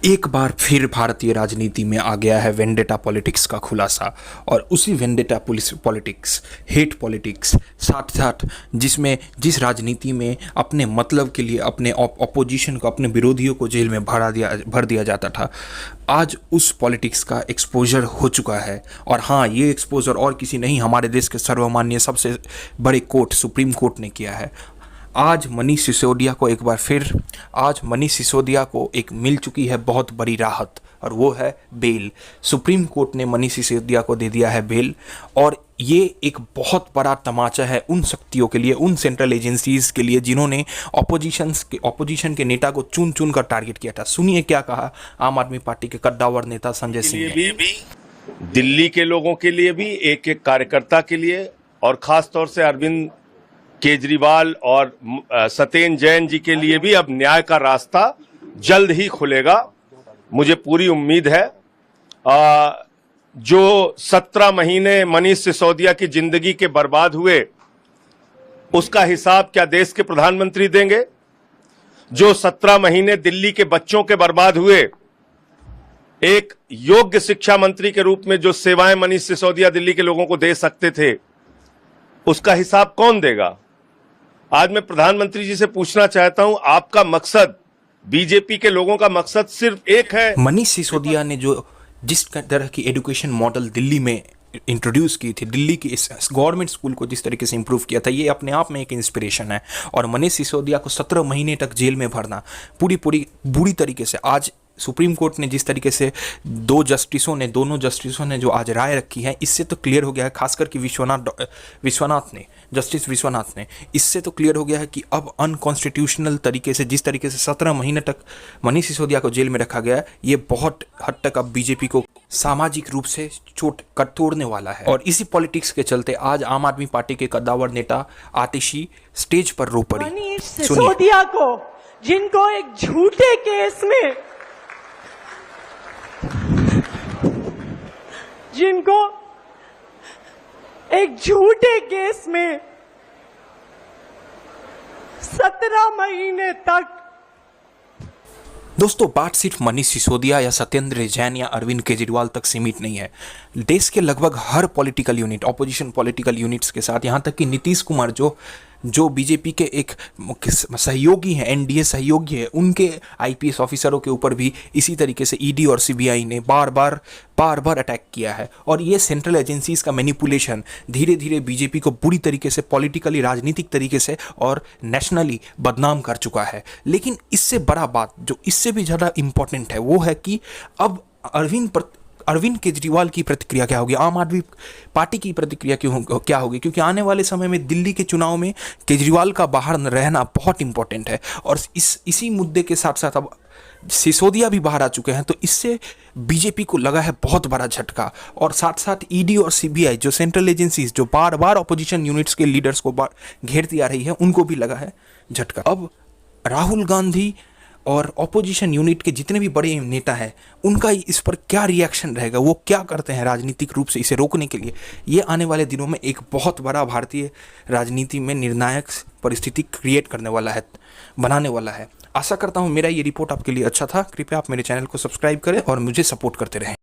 एक बार फिर भारतीय राजनीति में आ गया है वेंडेटा पॉलिटिक्स का खुलासा। और उसी वेंडेटा पॉलिटिक्स, हेट पॉलिटिक्स, साथ साथ जिस राजनीति में अपने मतलब के लिए अपने अपोजिशन को, अपने विरोधियों को जेल में भर दिया जाता था, आज उस पॉलिटिक्स का एक्सपोजर हो चुका है। और हाँ, ये एक्सपोजर और किसी नहीं, हमारे देश के सर्वमान्य सबसे बड़े कोर्ट, सुप्रीम कोर्ट ने किया है। आज मनीष सिसोदिया को एक मिल चुकी है बहुत बड़ी राहत, और वो है बेल। सुप्रीम कोर्ट ने मनीष सिसोदिया को दे दिया है बेल, और ये एक बहुत बड़ा तमाचा है उन शक्तियों के लिए, उन सेंट्रल एजेंसीज के लिए जिन्होंने ऑपोजिशन के नेता को चुन चुन कर टारगेट किया था। सुनिए क्या कहा आम आदमी पार्टी के कद्दावर नेता संजय सिंह ने। दिल्ली के लोगों के लिए भी, एक एक कार्यकर्ता के लिए, और खास तौर से अरविंद केजरीवाल और सत्येंद्र जैन जी के लिए भी अब न्याय का रास्ता जल्द ही खुलेगा, मुझे पूरी उम्मीद है। जो 17 महीने मनीष सिसोदिया की जिंदगी के बर्बाद हुए, उसका हिसाब क्या देश के प्रधानमंत्री देंगे? जो 17 महीने दिल्ली के बच्चों के बर्बाद हुए, एक योग्य शिक्षा मंत्री के रूप में जो सेवाएं मनीष सिसोदिया दिल्ली के लोगों को दे सकते थे, उसका हिसाब कौन देगा? आज मैं प्रधानमंत्री जी से पूछना चाहता हूं, आपका मकसद, बीजेपी के लोगों का मकसद सिर्फ एक है। मनीष सिसोदिया ने जिस तरह की एजुकेशन मॉडल दिल्ली में इंट्रोड्यूस की थी, दिल्ली की इस गवर्नमेंट स्कूल को जिस तरीके से इंप्रूव किया था, ये अपने आप में एक इंस्पिरेशन है। और मनीष सिसोदिया को 17 महीने तक जेल में भरना पूरी बुरी तरीके से, आज सुप्रीम कोर्ट ने जिस तरीके से दोनों जस्टिसों ने जो आज राय रखी है, इससे तो क्लियर हो गया है, खासकर कि जस्टिस विश्वनाथ ने, इससे तो क्लियर हो गया है कि अब अनकॉन्स्टिट्यूशनल तरीके से, जिस तरीके से 17 महीने तक मनीष सिसोदिया को जेल में रखा गया है, ये बहुत हद तक अब बीजेपी को सामाजिक रूप से चोट तोड़ने वाला है। और इसी पॉलिटिक्स के चलते आज आम आदमी पार्टी के कद्दावर नेता आतिशी स्टेज पर रो पड़ी। मनीष सिसोदिया को, जिनको एक झूठे केस में 17 महीने तक। दोस्तों, बात सिर्फ मनीष सिसोदिया या सत्येंद्र जैन या अरविंद केजरीवाल तक सीमित नहीं है। देश के लगभग हर political unit, opposition political units के साथ, यहाँ तक कि नीतीश कुमार जो बीजेपी के एक सहयोगी हैं, एनडीए सहयोगी है, उनके आईपीएस ऑफिसरों के ऊपर भी इसी तरीके से ईडी और सीबीआई ने बार बार अटैक किया है। और ये सेंट्रल एजेंसीज का मैनिपुलेशन धीरे धीरे बीजेपी को बुरी तरीके से, पॉलिटिकली, राजनीतिक तरीके से और नेशनली बदनाम कर चुका है। लेकिन इससे बड़ा बात, जो इससे भी ज़्यादा इंपॉर्टेंट है, वो है कि अब अरविंद केजरीवाल की प्रतिक्रिया क्या होगी, आम आदमी पार्टी की प्रतिक्रिया क्या होगी, क्योंकि आने वाले समय में दिल्ली के चुनाव में केजरीवाल का बाहर रहना बहुत इंपॉर्टेंट है। और इसी मुद्दे के साथ साथ अब सिसोदिया भी बाहर आ चुके हैं, तो इससे बीजेपी को लगा है बहुत बड़ा झटका। और साथ साथ ईडी और सीबीआई, जो सेंट्रल एजेंसीज जो बार बार ऑपोजिशन यूनिट्स के लीडर्स को घेरती आ रही है, उनको भी लगा है झटका। अब राहुल गांधी और ऑपोजिशन यूनिट के जितने भी बड़े नेता हैं, उनका इस पर क्या रिएक्शन रहेगा, वो क्या करते हैं राजनीतिक रूप से इसे रोकने के लिए, ये आने वाले दिनों में एक बहुत बड़ा भारतीय राजनीति में निर्णायक परिस्थिति क्रिएट बनाने वाला है। आशा करता हूँ मेरा ये रिपोर्ट आपके लिए अच्छा था। कृपया आप मेरे चैनल को सब्सक्राइब करें और मुझे सपोर्ट करते रहें।